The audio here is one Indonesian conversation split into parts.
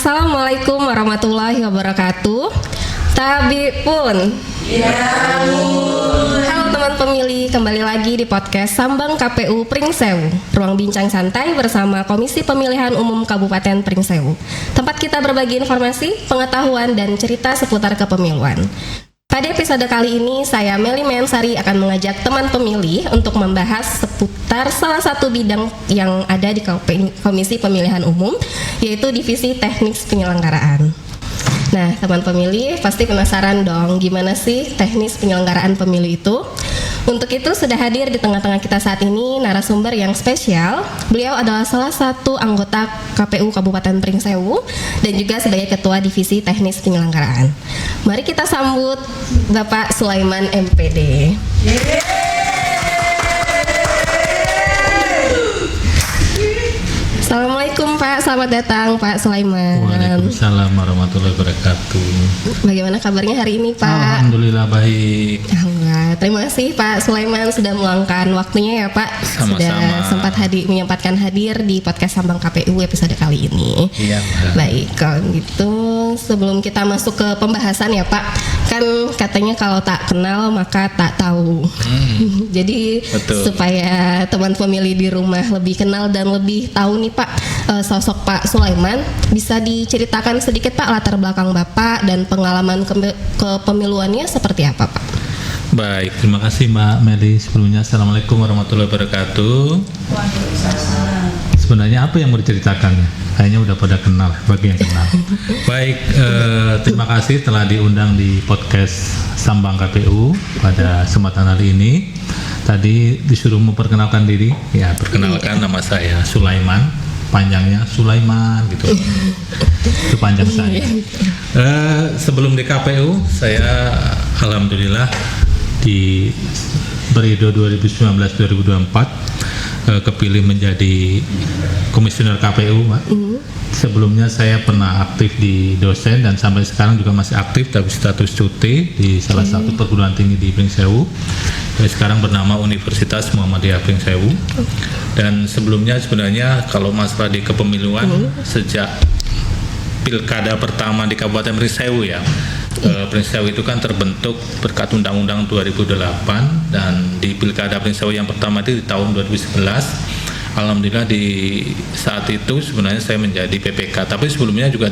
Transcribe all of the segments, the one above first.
Assalamualaikum warahmatullahi wabarakatuh. Tabi pun. Halo teman pemilih, kembali lagi di podcast Sambang KPU Pringsewu, ruang bincang santai bersama Komisi Pemilihan Umum Kabupaten Pringsewu. Tempat kita berbagi informasi, pengetahuan, dan cerita seputar kepemiluan. Pada episode kali ini, saya Meli Mensari akan mengajak teman pemilih untuk membahas seputar salah satu bidang yang ada di Komisi Pemilihan Umum, yaitu Divisi Teknik Penyelenggaraan. Nah, teman pemilih pasti penasaran dong, gimana sih teknis penyelenggaraan pemilu itu? Untuk itu sudah hadir di tengah-tengah kita saat ini narasumber yang spesial. Beliau adalah salah satu anggota KPU Kabupaten Pringsewu dan juga sebagai Ketua Divisi Teknis Penyelenggaraan. Mari kita sambut Bapak Sulaiman MPD. Assalamualaikum Pak, selamat datang Pak Sulaiman. Waalaikumsalam warahmatullahi wabarakatuh. Bagaimana kabarnya hari ini Pak? Alhamdulillah baik. Alhamdulillah. Terima kasih Pak Sulaiman sudah meluangkan waktunya ya Pak. Sama-sama. Sudah sempat menyempatkan hadir di podcast Sambang KPU episode kali ini. Iya. Baik, kalau gitu sebelum kita masuk ke pembahasan ya Pak, kan katanya kalau tak kenal maka tak tahu. Jadi betul. Supaya teman pemilih di rumah lebih kenal dan lebih tahu nih Pak, sosok Pak Sulaiman, bisa diceritakan sedikit Pak latar belakang Bapak dan pengalaman kepemiluannya seperti apa Pak? Baik, terima kasih Mbak Meli. Sebelumnya Assalamualaikum warahmatullahi wabarakatuh. Sebenarnya apa yang mau diceritakan? Kayaknya udah pada kenal, bagi yang kenal. Baik, terima kasih telah diundang di podcast Sambang KPU pada kesempatan hari ini. Tadi disuruh memperkenalkan diri, ya perkenalkan nama saya Sulaiman, panjangnya Sulaiman gitu. Itu panjang saya. Sebelum di KPU, saya alhamdulillah di periode 2019-2024 kepilih menjadi komisioner KPU, Mbak. Sebelumnya saya pernah aktif di dosen dan sampai sekarang juga masih aktif tapi status cuti di salah satu perguruan tinggi di Pringsewu. Sekarang bernama Universitas Muhammadiyah Pringsewu. Dan sebelumnya sebenarnya kalau masalah di kepemiluan sejak pilkada pertama di Kabupaten Pringsewu ya. Pringsewu itu kan terbentuk berkat Undang-Undang 2008 dan di pilkada Pringsewu yang pertama itu di tahun 2011. Alhamdulillah di saat itu sebenarnya saya menjadi PPK, tapi sebelumnya juga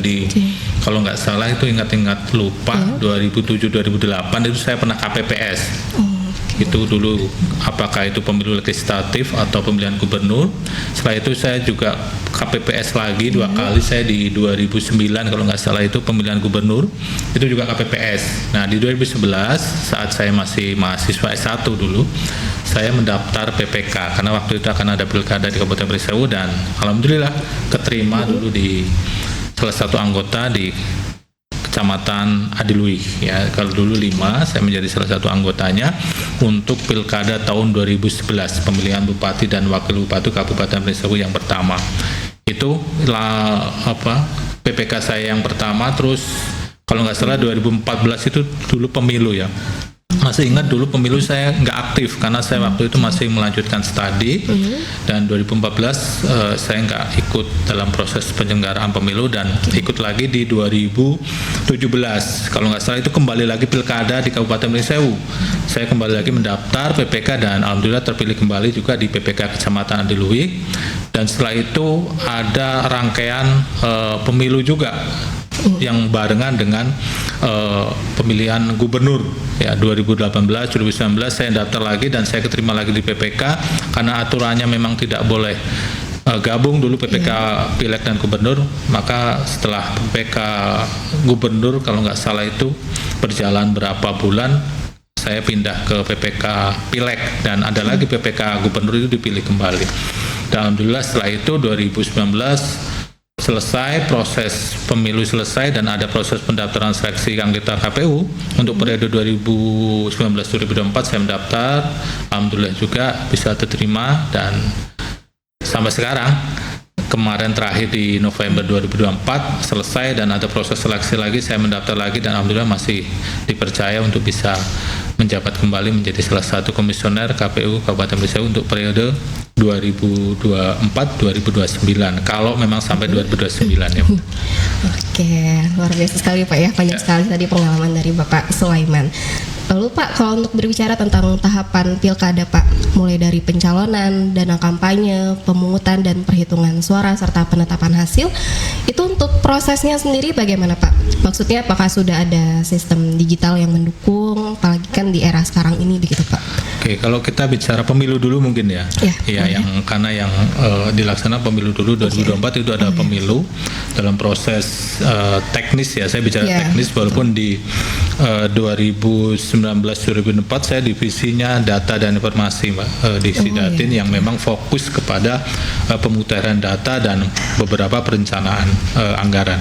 kalau nggak salah itu ingat-ingat lupa 2007-2008 itu saya pernah KPPS. Itu dulu apakah itu pemilu legislatif atau pemilihan gubernur. Setelah itu saya juga KPPS lagi 2 kali, saya di 2009 kalau nggak salah itu pemilihan gubernur, itu juga KPPS. Nah di 2011 saat saya masih mahasiswa S1 dulu, saya mendaftar PPK karena waktu itu akan ada pilkada di Kabupaten Pringsewu dan alhamdulillah keterima dulu di salah satu anggota di Kecamatan Adiluih ya. Kalau dulu 5, saya menjadi salah satu anggotanya untuk pilkada tahun 2011 pemilihan bupati dan wakil bupati Kabupaten Pringsewu yang pertama. Itu PPK saya yang pertama. Terus kalau nggak salah 2014 itu dulu pemilu ya. Masih ingat dulu pemilu saya nggak aktif karena saya waktu itu masih melanjutkan studi dan 2014 saya nggak ikut dalam proses penyelenggaraan pemilu dan ikut lagi di 2017 kalau nggak salah itu kembali lagi pilkada di Kabupaten Pringsewu. Saya kembali lagi mendaftar PPK dan alhamdulillah terpilih kembali juga di PPK Kecamatan Adiluih dan setelah itu ada rangkaian pemilu juga yang barengan dengan pemilihan gubernur ya 2018, 2019 saya daftar lagi dan saya keterima lagi di PPK karena aturannya memang tidak boleh gabung dulu PPK Pileg dan Gubernur, maka setelah PPK Gubernur kalau nggak salah itu berjalan berapa bulan saya pindah ke PPK Pileg dan ada lagi PPK Gubernur itu dipilih kembali. Dan alhamdulillah setelah itu 2019 selesai proses pemilu selesai dan ada proses pendaftaran seleksi anggota KPU untuk periode 2019-2024 saya mendaftar, alhamdulillah juga bisa diterima dan sampai sekarang kemarin terakhir di November 2024 selesai dan ada proses seleksi lagi, saya mendaftar lagi dan alhamdulillah masih dipercaya untuk bisa menjabat kembali menjadi salah satu komisioner KPU Kabupaten Pringsewu untuk periode 2024-2029 kalau memang sampai 2029 ya. Oke, luar biasa sekali Pak ya, banyak sekali tadi pengalaman dari Bapak Sulaiman. Lalu Pak, kalau untuk berbicara tentang tahapan pilkada Pak, mulai dari pencalonan, dana kampanye, pemungutan dan perhitungan suara serta penetapan hasil, itu untuk prosesnya sendiri bagaimana Pak? Maksudnya apakah sudah ada sistem digital yang mendukung, apalagi kan di era sekarang ini begitu Pak? Oke, kalau kita bicara pemilu dulu mungkin ya. Iya, karena yang dilaksanakan pemilu dulu 2024 itu adalah pemilu dalam proses teknis ya. Saya bicara teknis walaupun di 2019-2024 saya divisinya data dan informasi Mbak, di Sidatin yang memang fokus kepada pemutaran data dan beberapa perencanaan anggaran.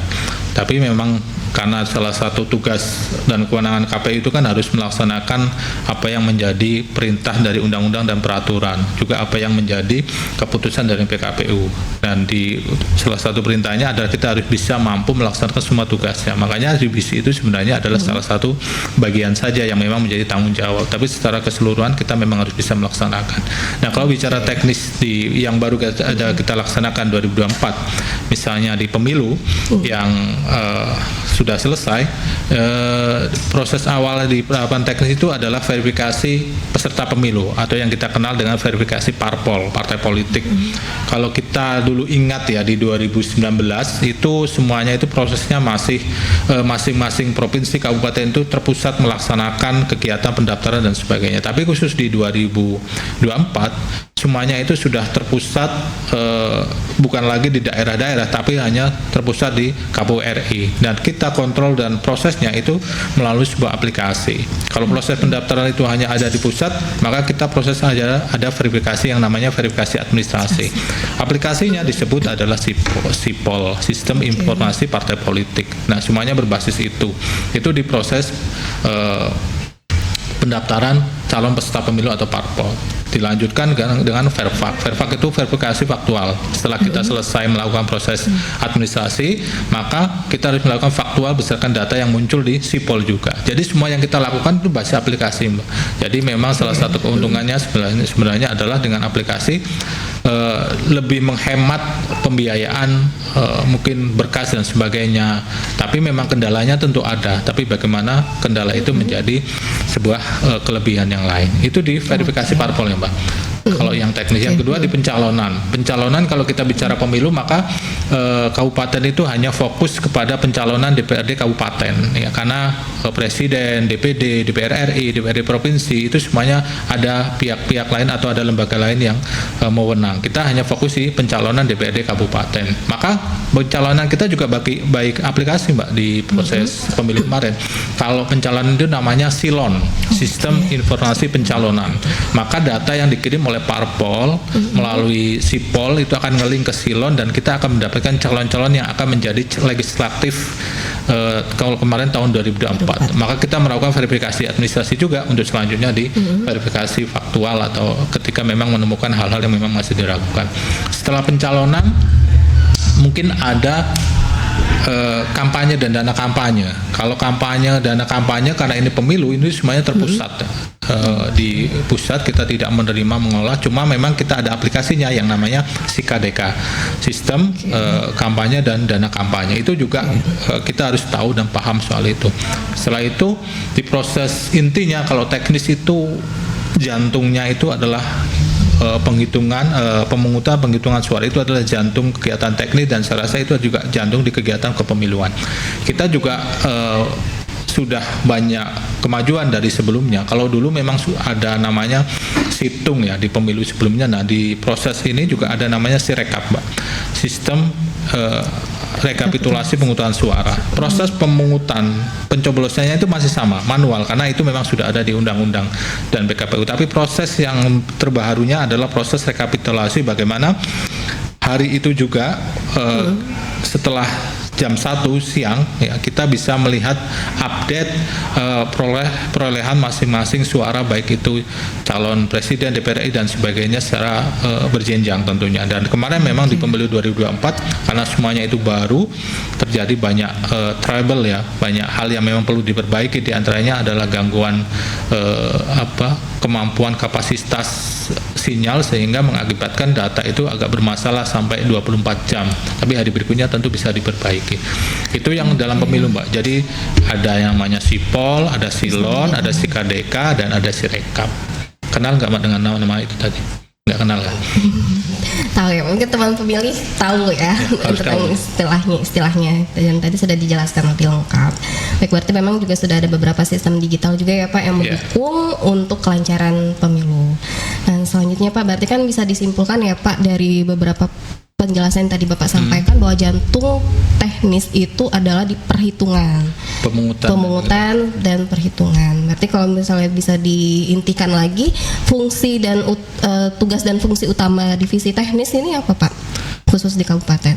Tapi memang karena salah satu tugas dan kewenangan KPU itu kan harus melaksanakan apa yang menjadi perintah dari undang-undang dan peraturan, juga apa yang menjadi keputusan dari PKPU. Dan di salah satu perintahnya adalah kita harus bisa mampu melaksanakan semua tugasnya. Makanya divisi itu sebenarnya adalah salah satu bagian saja yang memang menjadi tanggung jawab. Tapi secara keseluruhan kita memang harus bisa melaksanakan. Nah, kalau bicara teknis yang baru kita laksanakan 2024, misalnya di pemilu yang sudah selesai, proses awal di tahapan teknis itu adalah verifikasi peserta pemilu atau yang kita kenal dengan verifikasi parpol, partai politik. Kalau kita dulu ingat ya di 2019 itu semuanya itu prosesnya masih masing-masing provinsi kabupaten itu terpusat melaksanakan kegiatan pendaftaran dan sebagainya. Tapi khusus di 2024 semuanya itu sudah terpusat, bukan lagi di daerah-daerah tapi hanya terpusat di KPU RI, dan kita kontrol dan prosesnya itu melalui sebuah aplikasi. Kalau proses pendaftaran itu hanya ada di pusat, maka kita proses ada verifikasi yang namanya verifikasi administrasi. Aplikasinya disebut adalah SIPOL, Sistem Informasi Partai Politik. Nah, semuanya berbasis itu diproses pendaftaran calon peserta pemilu atau parpol. Dilanjutkan dengan verfak. Verfak itu verifikasi faktual. Setelah kita selesai melakukan proses administrasi, maka kita harus melakukan faktual berdasarkan data yang muncul di SIPOL juga. Jadi semua yang kita lakukan itu basis aplikasi, Mbak. Jadi memang salah satu keuntungannya sebenarnya adalah dengan aplikasi lebih menghemat pembiayaan, mungkin berkas dan sebagainya. Tapi memang kendalanya tentu ada. Tapi bagaimana kendala itu menjadi sebuah kelebihan yang lain. Itu di verifikasi parpol ya, Mbak. Kalau yang teknis, yang kedua di pencalonan. Pencalonan kalau kita bicara pemilu, maka kabupaten itu hanya fokus kepada pencalonan DPRD kabupaten, ya, karena presiden, DPD, DPR RI, DPRD provinsi itu semuanya ada pihak-pihak lain atau ada lembaga lain yang mewenang. Kita hanya fokus di pencalonan DPRD kabupaten. Maka pencalonan kita juga baik aplikasi, Mbak, di proses pemilu kemarin. Kalau pencalonan itu namanya SILON, Sistem Informasi Pencalonan. Maka data yang dikirim oleh parpol melalui SIPOL itu akan ngelink ke SILON, dan kita akan mendapatkan calon-calon yang akan menjadi legislatif kalau kemarin tahun 2024. Maka kita melakukan verifikasi administrasi juga untuk selanjutnya di verifikasi faktual atau ketika memang menemukan hal-hal yang memang masih diragukan. Setelah pencalonan mungkin ada kampanye dan dana kampanye. Kalau kampanye, dana kampanye, karena ini pemilu, ini semuanya terpusat. Di pusat kita tidak menerima mengolah, cuma memang kita ada aplikasinya yang namanya SIKADEKA, Sistem Kampanye dan Dana Kampanye. Itu juga kita harus tahu dan paham soal itu. Setelah itu di proses intinya, kalau teknis itu jantungnya itu adalah pemungutan penghitungan suara, itu adalah jantung kegiatan teknis, dan saya rasa itu juga jantung di kegiatan kepemiluan. Kita juga sudah banyak kemajuan dari sebelumnya. Kalau dulu memang ada namanya situng ya di pemilu sebelumnya. Nah, di proses ini juga ada namanya Sirekap, Mbak. Sistem rekapitulasi pemungutan suara. Proses pemungutan pencoblosannya itu masih sama, manual, karena itu memang sudah ada di undang-undang dan PKPU. Tapi proses yang terbarunya adalah proses rekapitulasi, bagaimana hari itu juga setelah jam 1 siang ya, kita bisa melihat update perolehan masing-masing suara, baik itu calon presiden, DPR RI dan sebagainya secara berjenjang tentunya. Dan kemarin memang di pemilu 2024 karena semuanya itu baru, terjadi banyak trouble ya, banyak hal yang memang perlu diperbaiki. Di antaranya adalah gangguan kemampuan kapasitas sinyal sehingga mengakibatkan data itu agak bermasalah sampai 24 jam. Tapi hari berikutnya tentu bisa diperbaiki. Itu yang dalam pemilu, Mbak. Jadi ada yang namanya Sipol, ada Silon, ada Sikadeka, dan ada Sirekap. Kenal nggak Mbak dengan nama-nama itu tadi? Nggak kenal kan? Tahu ya, mungkin teman pemilih tahu ya, tentang istilahnya. Dan tadi sudah dijelaskan lebih lengkap. Baik, berarti memang juga sudah ada beberapa sistem digital juga ya Pak yang mendukung untuk kelancaran pemilu. Dan selanjutnya Pak, berarti kan bisa disimpulkan ya Pak dari beberapa penjelasan yang tadi Bapak sampaikan bahwa jantung teknis itu adalah di perhitungan, pemungutan dan perhitungan. Berarti kalau misalnya bisa diintikan lagi, fungsi dan tugas dan fungsi utama divisi teknis ini apa Pak, khusus di kabupaten?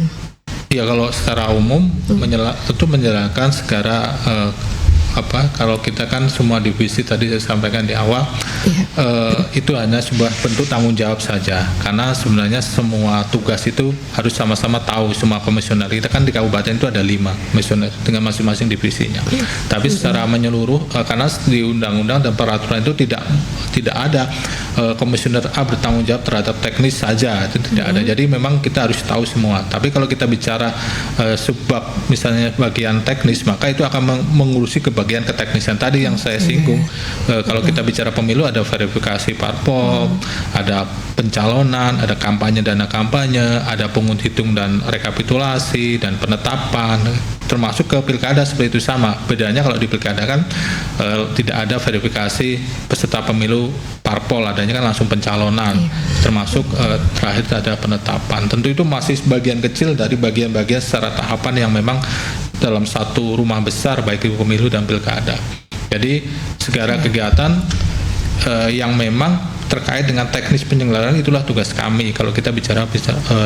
Ya, kalau secara umum tentu menjalankan secara kalau kita kan semua divisi tadi saya sampaikan di awal, itu hanya sebuah bentuk tanggung jawab saja, karena sebenarnya semua tugas itu harus sama-sama tahu. Semua komisioner kita kan di kabupaten itu ada 5 komisioner dengan masing-masing divisinya, tapi secara menyeluruh karena di undang-undang dan peraturan itu tidak ada komisioner A bertanggung jawab terhadap teknis saja, itu tidak ada. Jadi memang kita harus tahu semua. Tapi kalau kita bicara sebab misalnya bagian teknis, maka itu akan mengurusi bagian keteknisan tadi yang saya singgung. Kalau kita bicara pemilu, ada verifikasi parpol, ada pencalonan, ada kampanye, dana kampanye, ada penghitung dan rekapitulasi dan penetapan, termasuk ke pilkada seperti itu sama. Bedanya kalau di pilkada kan tidak ada verifikasi peserta pemilu parpol, adanya kan langsung pencalonan, termasuk terakhir ada penetapan. Tentu itu masih bagian kecil dari bagian-bagian secara tahapan yang memang dalam satu rumah besar baik itu pemilu dan pilkada. Jadi segala kegiatan yang memang terkait dengan teknis penyelenggaraan itulah tugas kami kalau kita bicara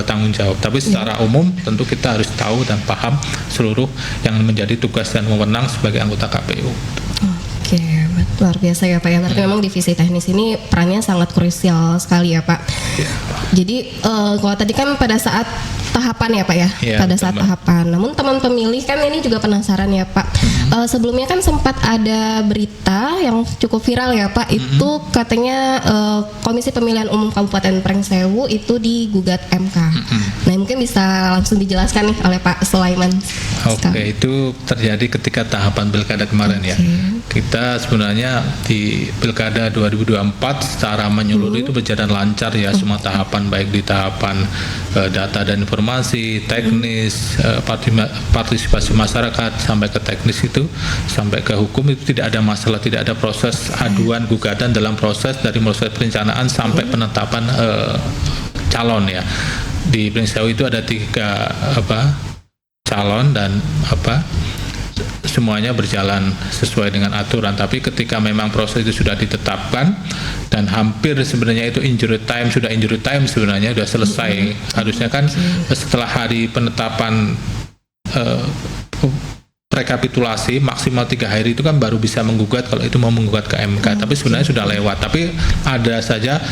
tanggung jawab. Tapi secara umum tentu kita harus tahu dan paham seluruh yang menjadi tugas dan wewenang sebagai anggota KPU. Oke, luar biasa ya Pak ya. Berarti memang divisi teknis ini perannya sangat krusial sekali ya Pak. Jadi kalau tadi kan pada saat tahapan ya Pak ya, pada saat tahapan. Namun teman pemilih kan ini juga penasaran ya Pak. Sebelumnya kan sempat ada berita yang cukup viral ya Pak, itu katanya Komisi Pemilihan Umum Kabupaten Pringsewu itu digugat MK. Nah mungkin bisa langsung dijelaskan nih oleh Pak Sulaiman. Oke, itu terjadi ketika tahapan pilkada kemarin ya. Kita sebenarnya di pilkada 2024 secara menyeluruh itu berjalan lancar ya, semua tahapan, baik di tahapan data dan informasi, teknis, partisipasi masyarakat, sampai ke teknis itu, sampai ke hukum itu tidak ada masalah, tidak ada proses aduan gugatan dalam proses dari proses perencanaan sampai penetapan calon ya. Di Pringsewu itu ada 3 calon dan semuanya berjalan sesuai dengan aturan. Tapi ketika memang proses itu sudah ditetapkan dan hampir sebenarnya itu injury time sebenarnya sudah selesai. Harusnya kan setelah hari penetapan rekapitulasi maksimal 3 hari itu kan baru bisa menggugat kalau itu mau menggugat ke MK. Tapi sebenarnya sudah lewat. Tapi ada saja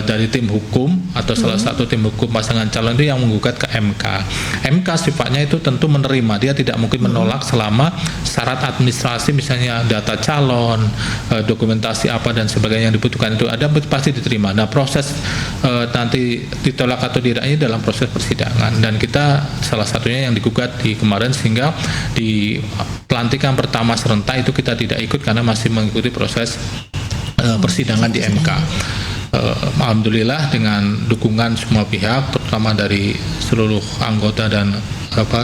dari tim hukum atau salah satu tim hukum pasangan calon itu yang menggugat ke MK. MK sifatnya itu tentu menerima, dia tidak mungkin menolak selama syarat administrasi misalnya data calon, dokumentasi apa dan sebagainya yang dibutuhkan itu ada, pasti diterima. Nah proses nanti ditolak atau tidaknya dalam proses persidangan, dan kita salah satunya yang digugat di kemarin, sehingga di pelantikan pertama serentak itu kita tidak ikut karena masih mengikuti proses persidangan di MK. Alhamdulillah dengan dukungan semua pihak, terutama dari seluruh anggota dan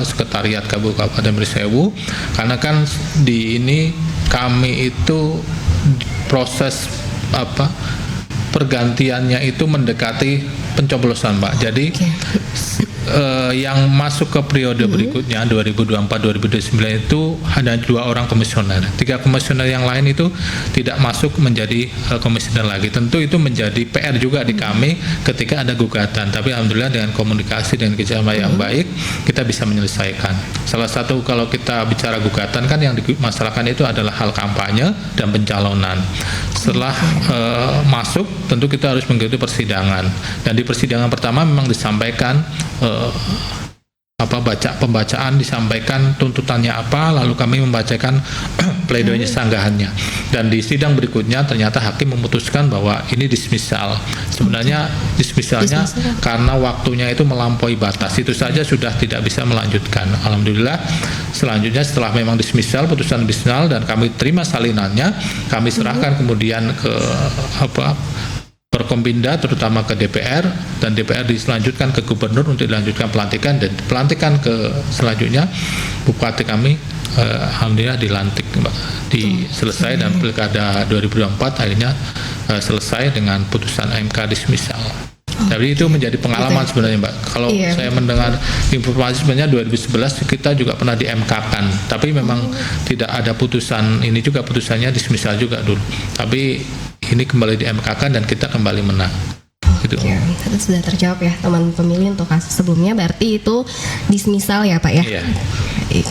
sekretariat Kabupaten Pringsewu, karena kan di ini kami itu proses pergantiannya itu mendekati pencoblosan Pak. Jadi yang masuk ke periode berikutnya 2024-2029 itu ada 2 orang komisioner. 3 komisioner yang lain itu tidak masuk menjadi komisioner lagi. Tentu itu menjadi PR juga di kami ketika ada gugatan. Tapi alhamdulillah dengan komunikasi dan kerjasama yang baik kita bisa menyelesaikan. Salah satu kalau kita bicara gugatan kan yang dimasalahkan itu adalah hal kampanye dan pencalonan. Setelah masuk tentu kita harus mengikuti persidangan. Dan di persidangan pertama memang disampaikan pembacaan, disampaikan tuntutannya apa, lalu kami membacakan pledoinya sanggahannya. Dan di sidang berikutnya ternyata hakim memutuskan bahwa ini dismissal. Sebenarnya dismissalnya karena waktunya itu melampaui batas. Itu saja sudah tidak bisa melanjutkan. Alhamdulillah selanjutnya setelah memang dismissal, putusan dismissal dan kami terima salinannya, kami serahkan kemudian ke Forkompinda terutama ke DPR, dan DPR diselanjutkan ke gubernur untuk dilanjutkan pelantikan, dan pelantikan ke selanjutnya bupati kami alhamdulillah dilantik Mbak, selesai, dan pilkada 2024 akhirnya selesai dengan putusan MK dismissal. Jadi itu menjadi pengalaman sebenarnya Mbak. Kalau saya mendengar informasi sebenarnya 2011 kita juga pernah di MK-kan, tapi memang tidak ada putusan ini juga, putusannya dismissal juga dulu. Tapi ini kembali di MK-kan dan kita kembali menang. Gitu. Ya, itu sudah terjawab ya teman pemilih untuk kasus sebelumnya, berarti itu dismissal ya Pak ya? Iya.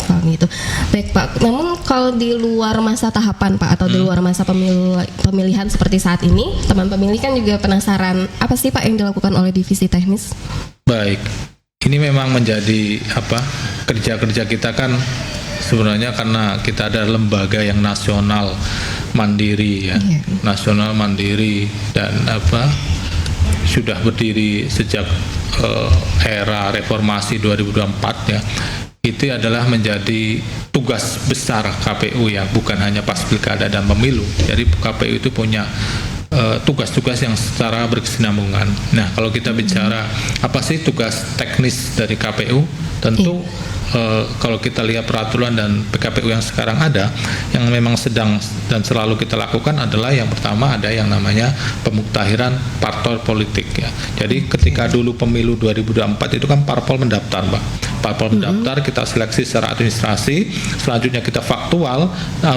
Kalau gitu. Baik Pak, namun kalau di luar masa tahapan Pak atau di luar masa pemilihan seperti saat ini, teman pemilih kan juga penasaran apa sih Pak yang dilakukan oleh divisi teknis? Baik, ini memang menjadi kerja-kerja kita kan sebenarnya karena kita ada lembaga yang nasional mandiri ya, nasional mandiri dan sudah berdiri sejak era reformasi 2024 ya. Itu adalah menjadi tugas besar KPU ya, bukan hanya pas pilkada dan pemilu. Jadi KPU itu punya tugas-tugas yang secara berkesinambungan. Nah, kalau kita bicara apa sih tugas teknis dari KPU, tentu kalau kita lihat peraturan dan PKPU yang sekarang ada, yang memang sedang dan selalu kita lakukan adalah yang pertama ada yang namanya pemuktahiran parpol politik ya. Jadi ketika dulu pemilu 2024 itu kan parpol mendaftar Mbak. Parpol mendaftar, kita seleksi secara administrasi, selanjutnya kita faktual,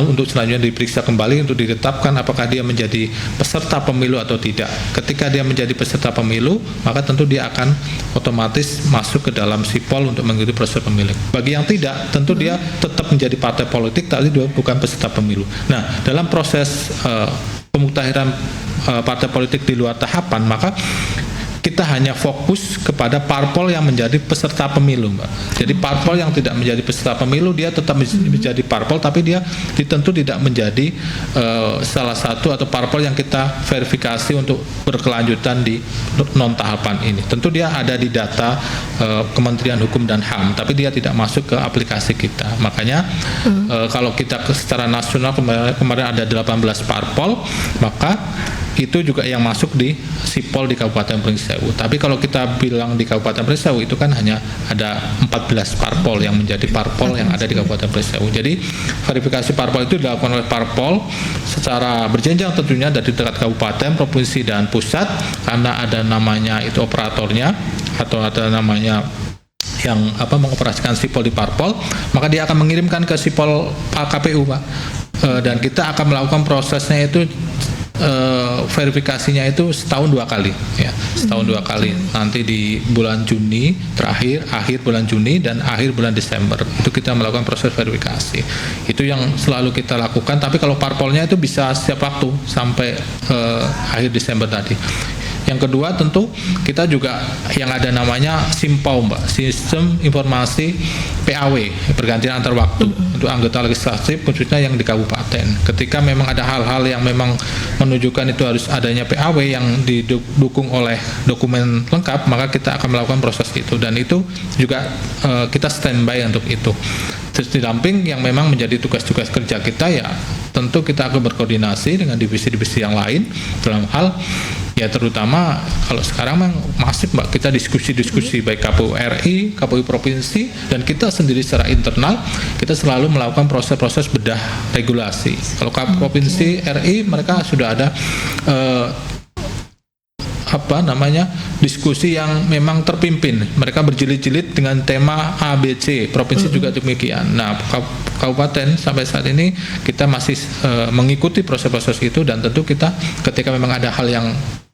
untuk selanjutnya diperiksa kembali untuk ditetapkan apakah dia menjadi peserta pemilu atau tidak. Ketika dia menjadi peserta pemilu, maka tentu dia akan otomatis masuk ke dalam sipol untuk mengikuti proses pemilu. Bagi yang tidak, tentu dia tetap menjadi partai politik, tapi dia bukan peserta pemilu. Nah, dalam proses pemuktahiran partai politik di luar tahapan, maka kita hanya fokus kepada parpol yang menjadi peserta pemilu, Mbak. Jadi parpol yang tidak menjadi peserta pemilu dia tetap menjadi parpol, tapi dia tentu tidak menjadi salah satu atau parpol yang kita verifikasi untuk berkelanjutan di non tahapan ini. Tentu dia ada di data Kementerian Hukum dan HAM, tapi dia tidak masuk ke aplikasi kita. Makanya kalau kita secara nasional kemarin ada 18 parpol, maka itu juga yang masuk di sipol di Kabupaten Pringsewu. Tapi kalau kita bilang di Kabupaten Pringsewu itu kan hanya ada 14 parpol yang menjadi parpol yang ada di Kabupaten Pringsewu. Jadi verifikasi parpol itu dilakukan oleh parpol secara berjenjang tentunya dari tingkat kabupaten, provinsi dan pusat, karena ada namanya itu operatornya atau ada namanya yang mengoperasikan sipol di parpol, maka dia akan mengirimkan ke sipol KPU Pak. Dan kita akan melakukan prosesnya itu verifikasinya itu setahun 2 kali ya, setahun 2 kali, nanti di bulan Juni terakhir, akhir bulan Juni dan akhir bulan Desember itu kita melakukan proses verifikasi. Itu yang selalu kita lakukan, tapi kalau parpolnya itu bisa setiap waktu sampai akhir Desember tadi. Yang kedua tentu kita juga yang ada namanya SIMPAW Mbak, Sistem Informasi PAW, pergantian antar waktu untuk anggota legislatif khususnya yang di kabupaten. Ketika memang ada hal-hal yang memang menunjukkan itu harus adanya PAW yang didukung oleh dokumen lengkap, maka kita akan melakukan proses itu, dan itu juga kita standby untuk itu. Terus didamping yang memang menjadi tugas-tugas kerja kita ya tentu kita akan berkoordinasi dengan divisi-divisi yang lain dalam hal ya terutama kalau sekarang memang masif Mbak, kita diskusi-diskusi baik KPU RI, KPU provinsi, dan kita sendiri secara internal kita selalu melakukan proses-proses bedah regulasi. Kalau KPU provinsi RI mereka sudah ada diskusi yang memang terpimpin, mereka berjilid-jilid dengan tema ABC, provinsi juga demikian. Nah, kabupaten sampai saat ini kita masih mengikuti proses-proses itu, dan tentu kita ketika memang ada hal yang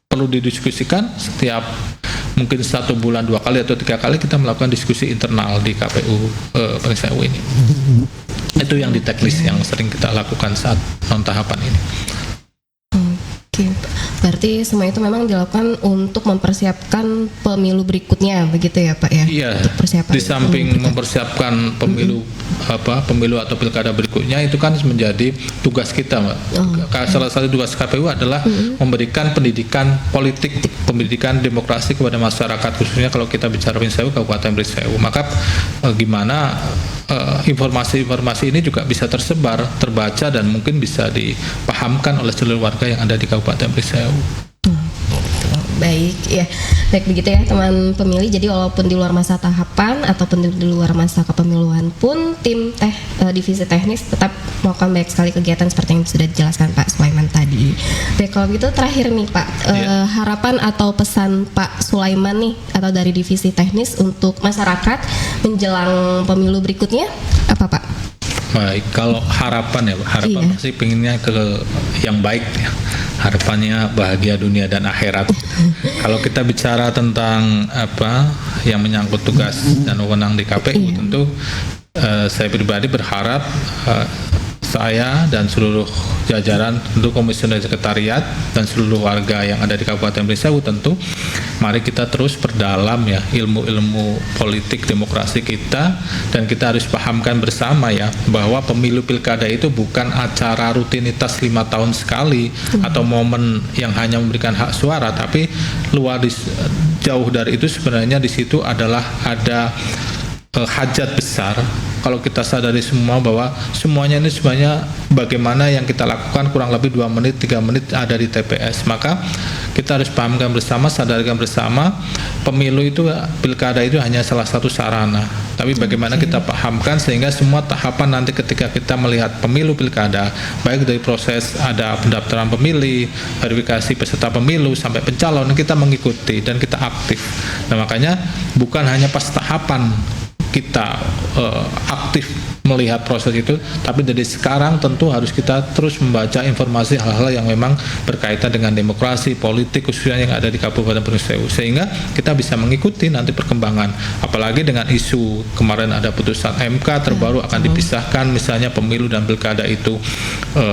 perlu didiskusikan setiap mungkin 1 bulan 2 kali atau 3 kali kita melakukan diskusi internal di KPU Pringsewu ini. Itu yang di teknis yang sering kita lakukan saat non tahapan ini. Oke. Berarti semua itu memang dilakukan untuk mempersiapkan pemilu berikutnya, begitu ya Pak ya? Iya. Untuk persiapan Di samping mempersiapkan pemilu pemilu atau pilkada berikutnya, itu kan menjadi tugas kita, Mbak. Salah satu tugas KPU adalah memberikan pendidikan politik, pendidikan demokrasi kepada masyarakat, khususnya kalau kita bicara Pringsewu, Kabupaten Pringsewu. Maka gimana informasi-informasi ini juga bisa tersebar, terbaca, dan mungkin bisa dipahamkan oleh seluruh warga yang ada di Kabupaten Pringsewu. Baik, ya. Baik begitu ya teman pemilih. Jadi walaupun di luar masa tahapan ataupun di luar masa kepemiluan pun tim divisi teknis tetap melakukan banyak sekali kegiatan seperti yang sudah dijelaskan Pak Sulaiman tadi. Baik, kalau begitu terakhir nih Pak, harapan atau pesan Pak Sulaiman nih atau dari divisi teknis untuk masyarakat menjelang pemilu berikutnya apa Pak? Baik, kalau harapan ya, harapan pasti pengennya ke yang baik ya. Harapannya bahagia dunia dan akhirat. Kalau kita bicara tentang apa yang menyangkut tugas dan wewenang di KPU, tentu saya pribadi berharap saya dan seluruh jajaran, tentu komisioner sekretariat dan seluruh warga yang ada di Kabupaten Pringsewu, tentu mari kita terus perdalam ya ilmu-ilmu politik demokrasi kita, dan kita harus pahamkan bersama ya bahwa pemilu pilkada itu bukan acara rutinitas 5 tahun sekali atau momen yang hanya memberikan hak suara, tapi jauh dari itu sebenarnya di situ adalah ada hajat besar. Kalau kita sadari semua bahwa semuanya ini sebenarnya bagaimana yang kita lakukan kurang lebih 2 menit 3 menit ada di TPS, maka kita harus pahamkan bersama, sadarkan bersama pemilu itu, pilkada itu hanya salah satu sarana, tapi bagaimana kita pahamkan sehingga semua tahapan nanti ketika kita melihat pemilu pilkada, baik dari proses ada pendaftaran pemilih, verifikasi peserta pemilu sampai pencalonan, kita mengikuti dan kita aktif. Nah makanya bukan hanya pas tahapan kita aktif melihat proses itu, tapi dari sekarang tentu harus kita terus membaca informasi hal-hal yang memang berkaitan dengan demokrasi, politik, khususnya yang ada di Kabupaten Pringsewu, sehingga kita bisa mengikuti nanti perkembangan. Apalagi dengan isu kemarin ada putusan MK terbaru akan dipisahkan misalnya pemilu dan pilkada itu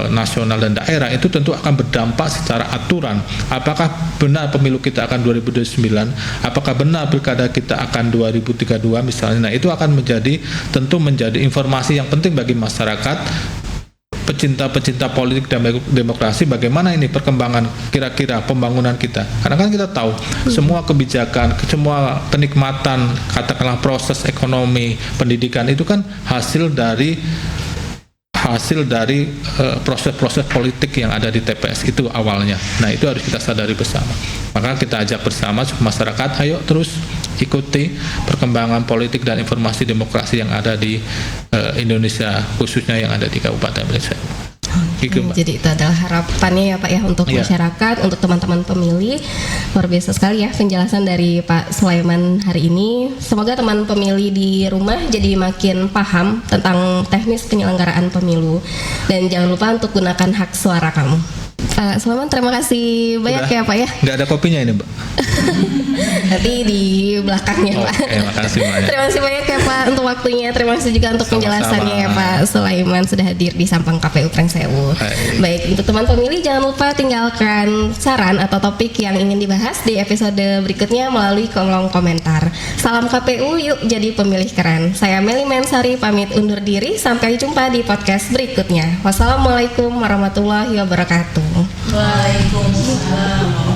nasional dan daerah, itu tentu akan berdampak secara aturan. Apakah benar pemilu kita akan 2029? Apakah benar pilkada kita akan 2032 misalnya? Nah itu akan tentu menjadi informasi yang penting bagi masyarakat, pecinta-pecinta politik dan demokrasi, bagaimana ini perkembangan kira-kira pembangunan kita. Karena kan kita tahu semua kebijakan, semua kenikmatan, katakanlah proses ekonomi, pendidikan itu kan hasil dari proses-proses politik yang ada di TPS itu awalnya. Nah itu harus kita sadari bersama. Maka kita ajak bersama masyarakat, ayo terus ikuti perkembangan politik dan informasi demokrasi yang ada di Indonesia, khususnya yang ada di Kabupaten Pringsewu. Jadi itu adalah harapannya ya Pak ya untuk masyarakat, untuk teman-teman pemilih. Luar biasa sekali ya penjelasan dari Pak Sulaiman hari ini. Semoga teman pemilih di rumah jadi makin paham tentang teknis penyelenggaraan pemilu, dan jangan lupa untuk gunakan hak suara kamu. Pak Sulaiman, terima kasih banyak ya Pak ya. Nggak ada kopinya ini Mbak? Nanti di belakangnya Pak. Makasih banyak. Terima kasih banyak ya Pak untuk waktunya. Terima kasih juga untuk penjelasannya ya Pak Sulaiman sudah hadir di Sampang KPU Pringsewu. Baik, untuk teman pemilih jangan lupa tinggalkan saran atau topik yang ingin dibahas di episode berikutnya melalui kolom komentar. Salam KPU, yuk jadi pemilih keren. Saya Meli Mensari pamit undur diri. Sampai jumpa di podcast berikutnya. Wassalamualaikum warahmatullahi wabarakatuh. Waalaikumsalam.